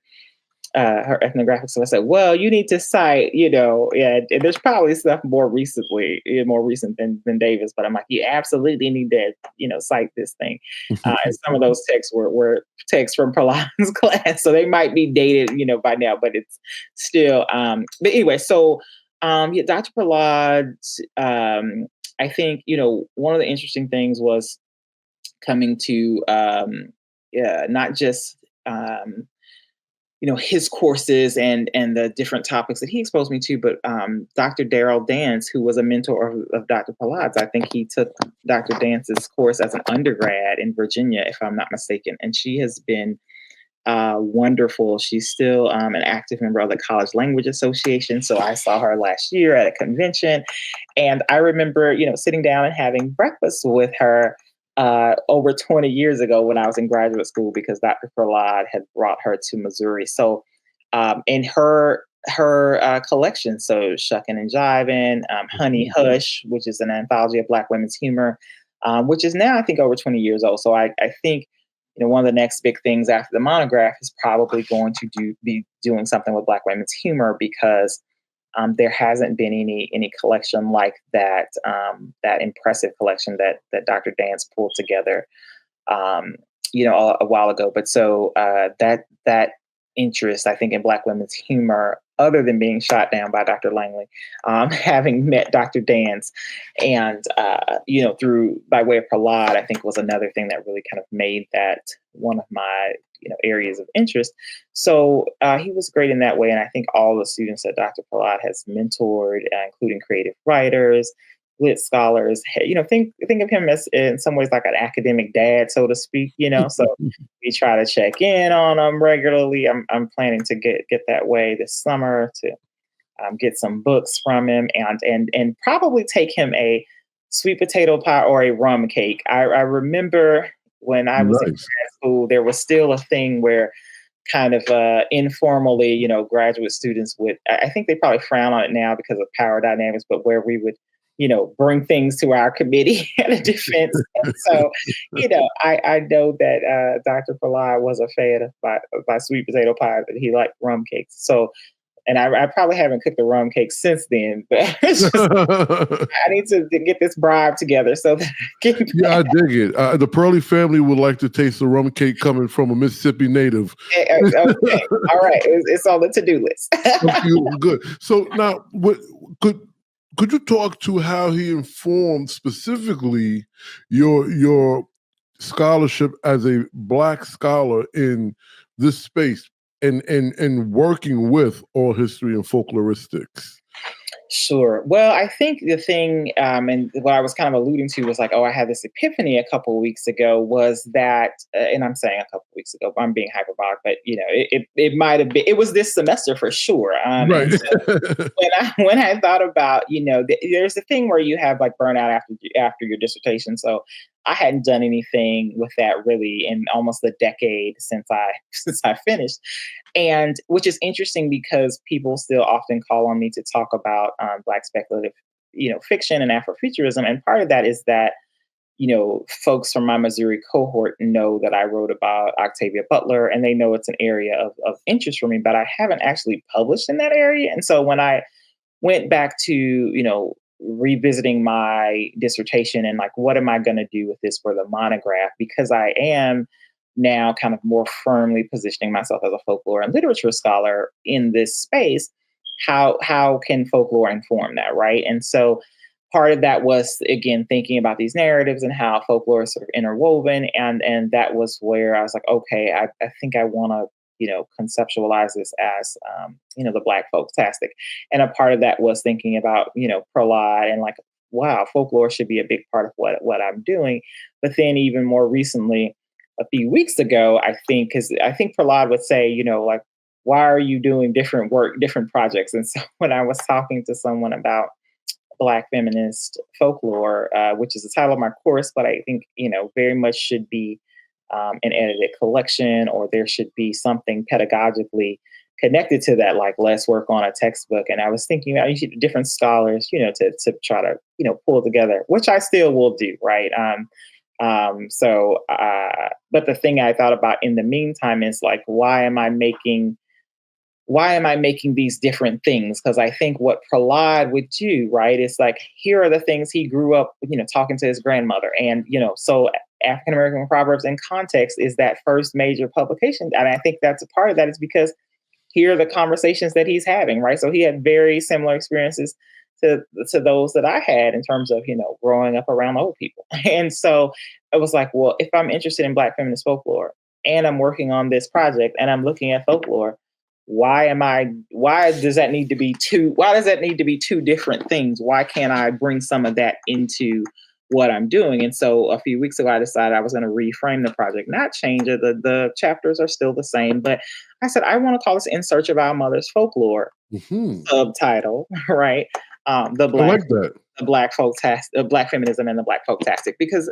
ethnographic. So I said, well, you need to cite, and there's probably stuff more recent than Davis, but I'm like, you absolutely need to, cite this thing. And some of those texts were texts from Prahlad's class, so they might be dated, by now, but it's still, but anyway, so, yeah, Dr. Prahlad, I think, one of the interesting things was coming to, yeah, not just, his courses and the different topics that he exposed me to, but Dr. Daryl Dance, who was a mentor of Dr. Prahlad's, I think he took Dr. Dance's course as an undergrad in Virginia, if I'm not mistaken. And she has been wonderful. She's still an active member of the College Language Association. So I saw her last year at a convention. And I remember, sitting down and having breakfast with her over 20 years ago when I was in graduate school, because Dr. Prahlad had brought her to Missouri. So, and her her collection. So Shuckin' and Jivin', Honey Hush, which is an anthology of Black women's humor, which is now I think over 20 years old. So I think one of the next big things after the monograph is probably going to be doing something with Black women's humor because there hasn't been any collection like that, that impressive collection that Dr. Dance pulled together, a while ago. But so that interest, I think, in Black women's humor, other than being shot down by Dr. Langley, having met Dr. Dance, and through by way of Prahlad, I think was another thing that really kind of made that one of my areas of interest. So he was great in that way, and I think all the students that Dr. Prahlad has mentored, including creative writers, lit scholars, think of him as in some ways like an academic dad, so to speak. So we try to check in on him regularly. I'm planning to get that way this summer to get some books from him and probably take him a sweet potato pie or a rum cake. I remember when I was in grad school, there was still a thing where kind of informally, graduate students would, I think they probably frown on it now because of power dynamics, but where we would, bring things to our committee at a defense. And so, I know that Dr. Prahlad was a fan of my sweet potato pie, but he liked rum cakes. So, and I probably haven't cooked a rum cake since then, but it's just, I need to get this bribe together so that I can. Yeah, I dig it. The Pearly family would like to taste the rum cake coming from a Mississippi native. Okay. All right. It's on the to-do list. Okay, good. So now, could you talk to how he informed specifically your scholarship as a Black scholar in this space and working with oral history and folkloristics? Sure. Well, I think the thing, and what I was kind of alluding to was like, I had this epiphany a couple of weeks ago was that, and I'm saying a couple of weeks ago, I'm being hyperbolic, but it might have been, it was this semester for sure. Right. So when I thought about, there's a thing where you have like burnout after your dissertation. So I hadn't done anything with that really in almost a decade since I finished. And which is interesting because people still often call on me to talk about Black speculative, fiction and Afrofuturism. And part of that is that, folks from my Missouri cohort know that I wrote about Octavia Butler and they know it's an area of interest for me, but I haven't actually published in that area. And so when I went back to, revisiting my dissertation and like, what am I going to do with this for the monograph? Because I am now kind of more firmly positioning myself as a folklore and literature scholar in this space. How can folklore inform that, right? And so part of that was, again, thinking about these narratives and how folklore is sort of interwoven. And that was where I was like, okay, I think I want to, conceptualize this as, the Black Folktastic. And a part of that was thinking about, Prahlad and like, wow, folklore should be a big part of what I'm doing. But then even more recently, a few weeks ago, I think Prahlad would say, like, why are you doing different work, different projects? And so when I was talking to someone about Black feminist folklore, which is the title of my course, but I think, very much should be an edited collection, or there should be something pedagogically connected to that, like let's work on a textbook. And I was thinking about different scholars, to try to, pull together, which I still will do, right? But the thing I thought about in the meantime is like, why am I making these different things? Because I think what Prahlad would do, right, is like, here are the things he grew up, talking to his grandmother. And, so African American Proverbs in Context is that first major publication. And I think that's a part of that is because here are the conversations that he's having, right? So he had very similar experiences to those that I had in terms of, growing up around old people. And so it was like, well, if I'm interested in Black feminist folklore and I'm working on this project and I'm looking at folklore, why does that need to be two different things? Why can't I bring some of that into what I'm doing? And so a few weeks ago, I decided I was going to reframe the project, not change it. The chapters are still the same, but I said, I want to call this In Search of Our Mother's Folklore subtitle, right? The Black Folktastic, Black feminism and the Black Folktastic, because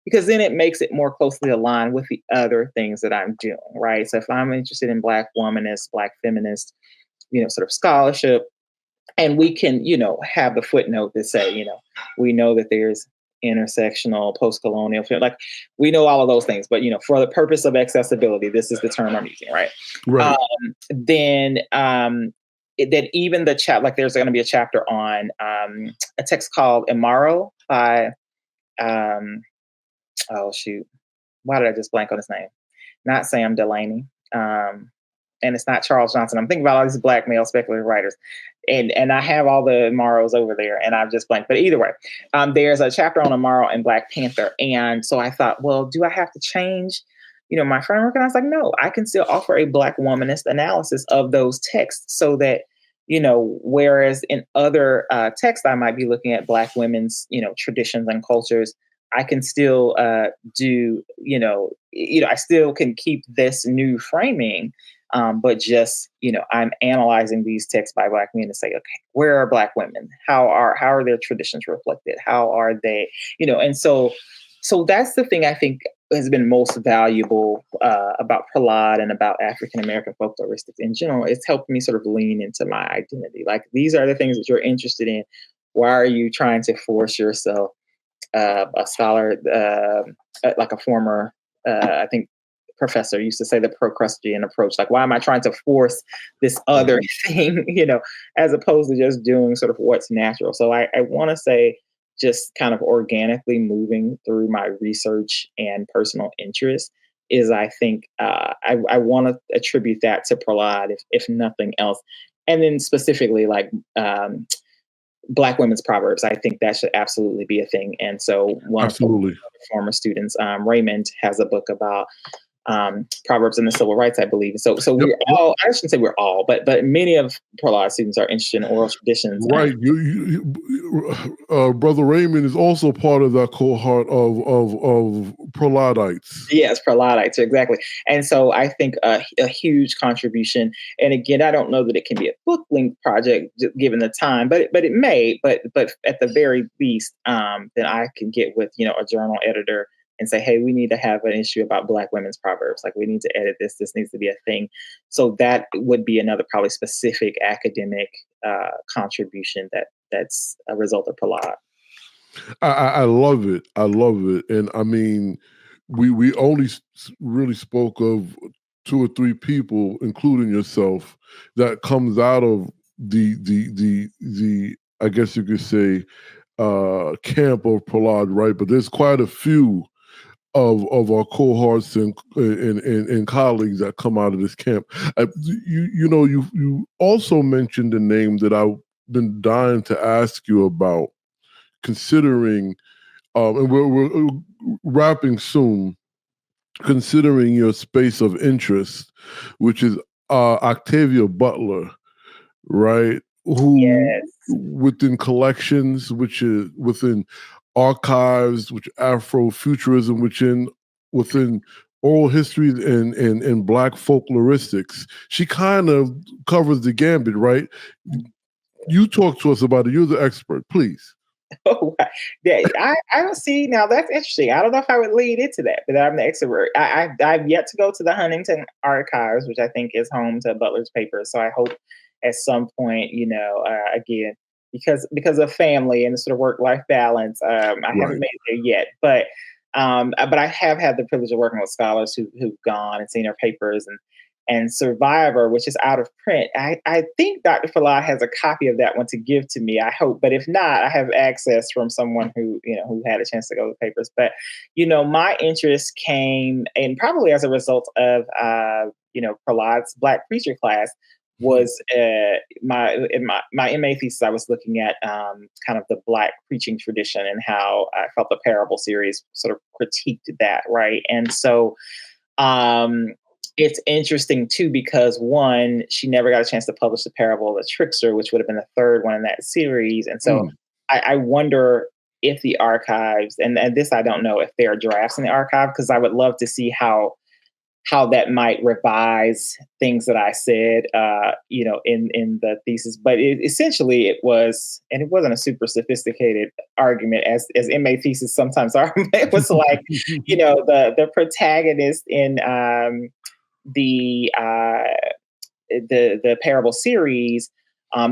because then it makes it more closely aligned with the other things that I'm doing, right? So if I'm interested in Black womanist, Black feminist, sort of scholarship, and we can, have the footnote that say, we know that there's intersectional, post-colonial, like we know all of those things, but for the purpose of accessibility, this is the term I'm using, right? Right. Then even the chat, like there's going to be a chapter on a text called Imaro by, oh shoot, why did I just blank on his name? Not Sam Delaney. And it's not Charles Johnson. I'm thinking about all these Black male speculative writers. And I have all the Amaros over there and I've just blanked. But either way, there's a chapter on Amaro and Black Panther. And so I thought, well, do I have to change, my framework? And I was like, no, I can still offer a Black womanist analysis of those texts so that, whereas in other texts, I might be looking at Black women's, traditions and cultures, I can still do, I still can keep this new framing. But just, I'm analyzing these texts by Black men to say, okay, where are Black women? How are their traditions reflected? How are they, and so that's the thing I think has been most valuable about Prahlad and about African American folkloristics in general. It's helped me sort of lean into my identity. Like, these are the things that you're interested in. Why are you trying to force yourself? A scholar, like a former, I think, professor used to say the Procrustean approach. Like, why am I trying to force this other thing, as opposed to just doing sort of what's natural? So I want to say just kind of organically moving through my research and personal interest is, I think, I want to attribute that to Prahlad, if nothing else. And then specifically, like, Black women's proverbs, I think that should absolutely be a thing. And so one of the former students, Raymond, has a book about Proverbs and the Civil Rights, I believe. So we're all, I shouldn't say we're all, but many of Prahlad students are interested in oral traditions. Right. Brother Raymond is also part of that cohort of Prahladites. Yes, Prahladites, exactly. And so I think a huge contribution, and again, I don't know that it can be a book length project given the time, but it may, but at the very least, then I can get with, a journal editor and say, hey, we need to have an issue about Black women's proverbs. Like, we need to edit this. This needs to be a thing. So that would be another probably specific academic contribution that's a result of Prahlad. I love it. I love it. And I mean, we only really spoke of 2 or 3 people, including yourself, that comes out of the I guess you could say camp of Prahlad, right? But there's quite a few of our cohorts and colleagues that come out of this camp. You also mentioned a name that I've been dying to ask you about, considering, and we're wrapping soon, considering your space of interest, which is Octavia Butler, right? Who within collections, which is within archives, which Afrofuturism, within oral history and Black folkloristics. She kind of covers the gambit, right? You talk to us about it. You're the expert, please. Oh, yeah, I don't see. Now that's interesting. I don't know if I would lead into that, but I'm the expert. I've yet to go to the Huntington Archives, which I think is home to Butler's papers. So I hope at some point, again, because of family and the sort of work-life balance, I haven't made it there yet. But I have had the privilege of working with scholars who've gone and seen their papers, and Survivor, which is out of print. I think Dr. Prahlad has a copy of that one to give to me, I hope. But if not, I have access from someone who had a chance to go to the papers. But, my interest came, and probably as a result of, Prahlad's Black preacher class, was my MA thesis. I was looking at kind of the Black preaching tradition and how I felt the Parable series sort of critiqued that, right? And so it's interesting too, because one, she never got a chance to publish the Parable of the Trickster, which would have been the third one in that series. And so I wonder if the archives, and this I don't know if there are drafts in the archive, because I would love to see how how that might revise things that I said, in the thesis. But essentially, it was, and it wasn't a super sophisticated argument as MA thesis sometimes are. It was like, the protagonist in the the parable series,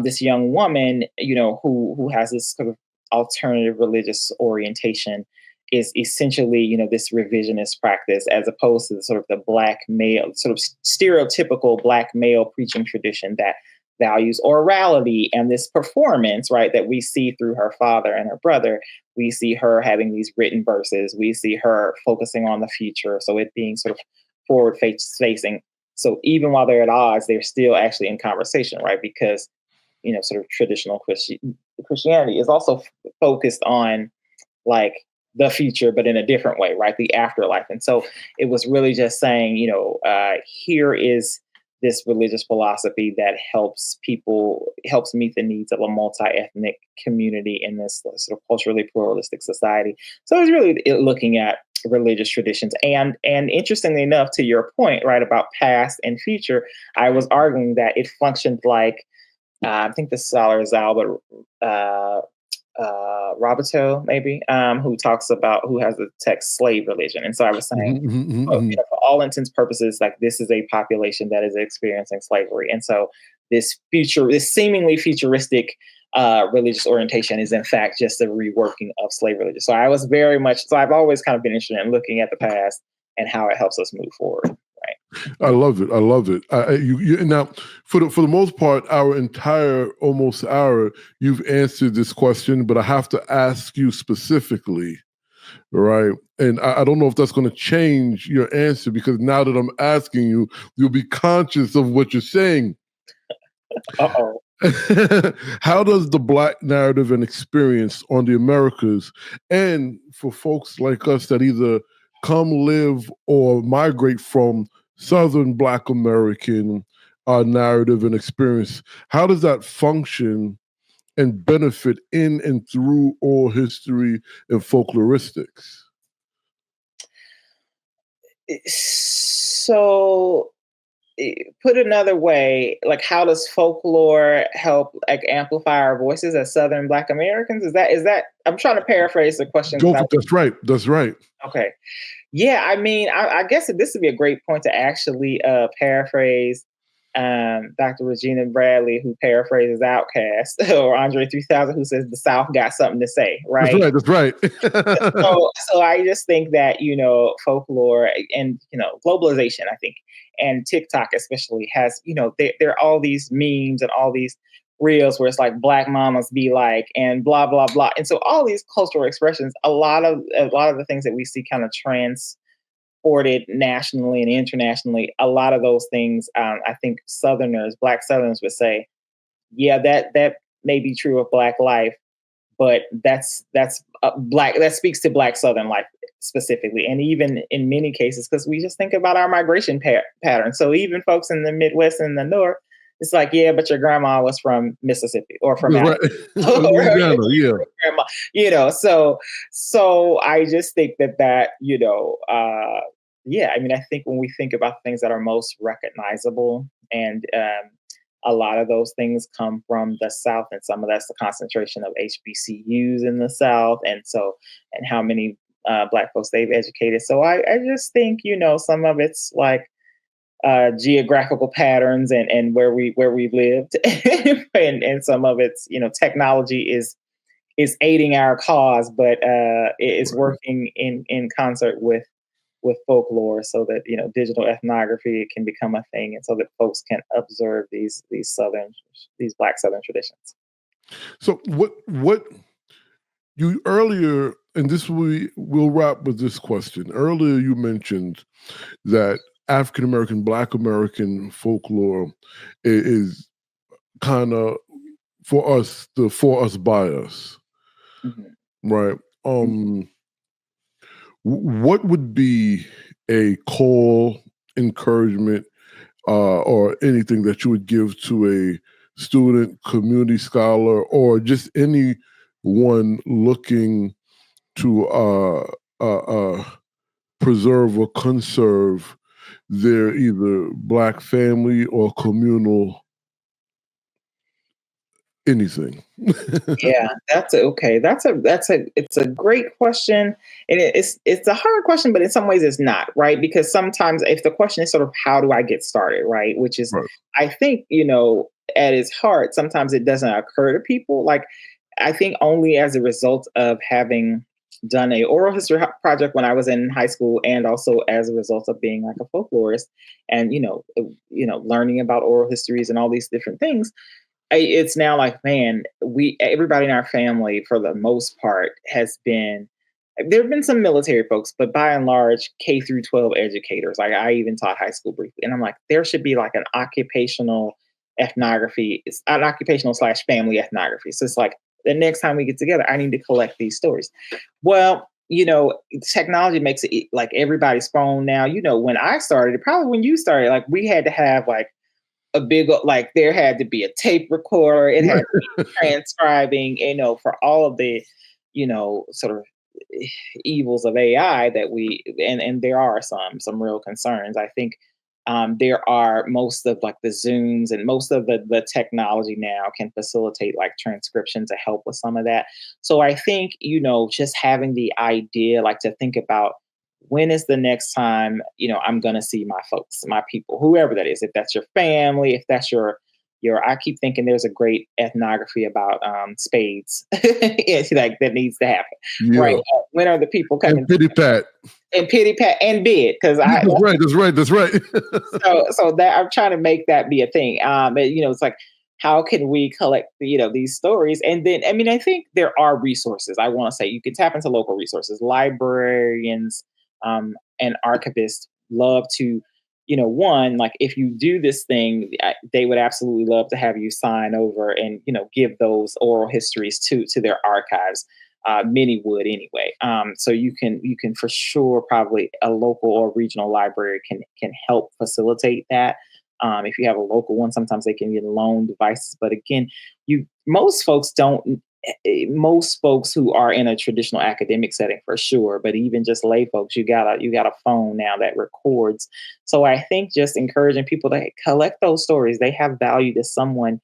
this young woman, who has this sort of alternative religious orientation, is essentially, this revisionist practice, as opposed to the sort of the black male, sort of stereotypical black male preaching tradition that values orality and this performance, right, that we see through her father and her brother. We see her having these written verses. We see her focusing on the future. So it being sort of forward facing. So even while they're at odds, they're still actually in conversation, right? Because, sort of traditional Christianity is also focused on like the future, but in a different way, right? The afterlife. And so it was really just saying, here is this religious philosophy that helps meet the needs of a multi-ethnic community in this sort of culturally pluralistic society. So it was really looking at religious traditions. And interestingly enough, to your point, right, about past and future, I was arguing that it functioned like, I think the scholar is Albert Roboto, maybe, who has the text slave religion. And so I was saying, for all intents and purposes, like this is a population that is experiencing slavery. And so this seemingly futuristic religious orientation is in fact just a reworking of slave religion. So I've always kind of been interested in looking at the past and how it helps us move forward. Right. I love it. Now, for the most part, our entire almost hour, you've answered this question, but I have to ask you specifically, right? And I don't know if that's going to change your answer, because now that I'm asking you, you'll be conscious of what you're saying. Uh-oh. How does the Black narrative and experience on the Americas, and for folks like us that either come, live, or migrate from Southern Black American narrative and experience, how does that function and benefit in and through oral history and folkloristics? So, put another way, like, how does folklore help like amplify our voices as Southern Black Americans? Is that? I'm trying to paraphrase the question. That's right. That's right. Okay. Yeah, I mean, I guess this would be a great point to actually paraphrase Dr. Regina Bradley, who paraphrases Outkast, or Andre 3000, who says the South got something to say, right? That's right. So I just think that, folklore and, globalization, I think, and TikTok especially has, there are all these memes and all these reels where it's like Black mamas be like, and blah, blah, blah. And so all these cultural expressions, a lot of the things that we see kind of transported nationally and internationally, a lot of those things, I think Black Southerners would say, yeah, that may be true of Black life, but that's Black, that speaks to Black Southern life specifically. And even in many cases, because we just think about our migration pattern. So even folks in the Midwest and the North, it's like, yeah, but your grandma was from Mississippi or from Louisiana, yeah. So I just think that, I mean, I think when we think about things that are most recognizable, and a lot of those things come from the South, and some of that's the concentration of HBCUs in the South, and how many Black folks they've educated. So I just think, some of it's like geographical patterns and where we lived, and some of it's, technology is aiding our cause, but it is working in concert with folklore, so that digital ethnography can become a thing, and so that folks can observe these Black Southern traditions. So what you earlier, and we'll wrap with this question. Earlier you mentioned that African American, Black American folklore is kind of for us by us, right? What would be a call, encouragement, or anything that you would give to a student, community scholar, or just anyone looking to preserve or conserve their either Black family or communal anything? Yeah, it's a great question, and it's a hard question, but in some ways it's not, right? Because sometimes if the question is sort of how do I get started, right? Which is, Right. I think, at its heart, sometimes it doesn't occur to people. Like, I think only as a result of having done a oral history project when I was in high school, and also as a result of being like a folklorist, and learning about oral histories and all these different things, it's now like, man, everybody in our family, for the most part, has been. There have been some military folks, but by and large, K through 12 educators. Like, I even taught high school briefly, and I'm like, there should be like an occupational ethnography, it's an occupational / family ethnography. So it's like the next time we get together, I need to collect these stories. Well, technology makes it like everybody's phone now. When I started, probably when you started, like we had to have like a big, like there had to be a tape recorder. It had to be transcribing, for all of the, sort of evils of AI that and there are some real concerns. I think there are most of like the Zooms and most of the technology now can facilitate like transcription to help with some of that. So I think, just having the idea, like to think about when is the next time, I'm going to see my folks, my people, whoever that is, if that's your family, if that's I keep thinking there's a great ethnography about spades. It's like that needs to happen, right? Yeah. When are the people coming? And pity pat. And pity pat and bid, because That's right. so that I'm trying to make that be a thing. It's like, how can we collect these stories? And then, I mean, I think there are resources. I want to say you can tap into local resources. Librarians and archivists love to, one, like if you do this thing, they would absolutely love to have you sign over and give those oral histories to their archives. Many would anyway. So you can for sure, probably a local or regional library can help facilitate that. If you have a local one, sometimes they can get loan devices. But again, most folks don't. Most folks who are in a traditional academic setting, for sure, but even just lay folks, you got a phone now that records. So I think just encouraging people to collect those stories. They have value to someone,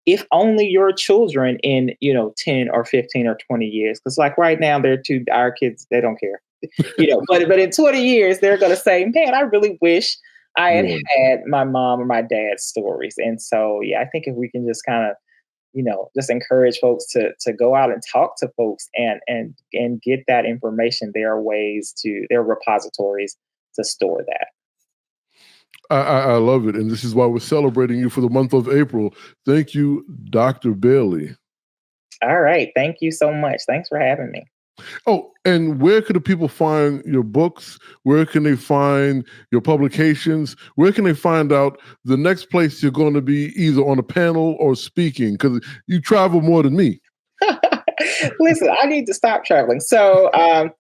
if only your children in 10 or 15 or 20 years. Because like right now, our kids, they don't care. But in 20 years, they're gonna say, man, I really wish I had my mom or my dad's stories. And so yeah, I think if we can just kind of just encourage folks to go out and talk to folks and get that information, there are repositories to store that. I love it. And this is why we're celebrating you for the month of April. Thank you, Dr. Bailey. All right. Thank you so much. Thanks for having me. Oh, and where can the people find your books? Where can they find your publications? Where can they find out the next place you're going to be either on a panel or speaking? Because you travel more than me. Listen, I need to stop traveling. So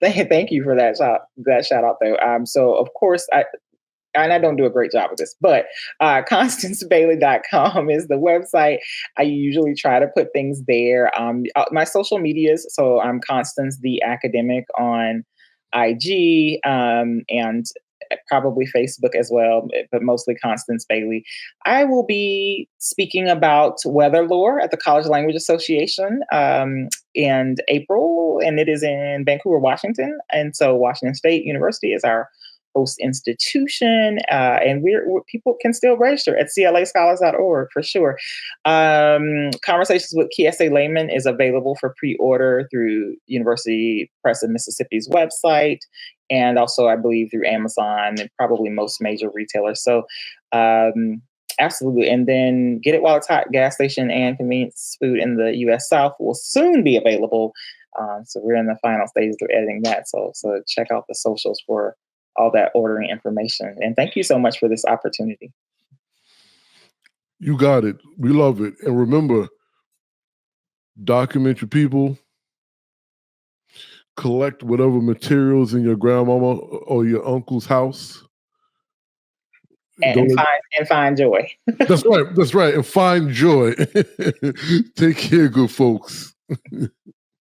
thank you for that shout out though. So of course I don't do a great job of this, but ConstanceBailey.com is the website. I usually try to put things there. My social medias, so I'm Constance the Academic on IG and probably Facebook as well, but mostly Constance Bailey. I will be speaking about weather lore at the College Language Association in April, and it is in Vancouver, Washington. And so Washington State University is our host institution, and people can still register at clascholars.org for sure. Conversations with Kiese Layman is available for pre-order through University Press of Mississippi's website, and also I believe through Amazon and probably most major retailers. So absolutely. And then Get It While It's Hot gas station and convenience food in the U.S. South will soon be available. So we're in the final stages of editing that. So check out the socials for all that ordering information. And thank you so much for this opportunity. You got it. We love it. And remember, document your people, collect whatever materials in your grandmama or your uncle's house. And find joy. That's right. And find joy. Take care, good folks.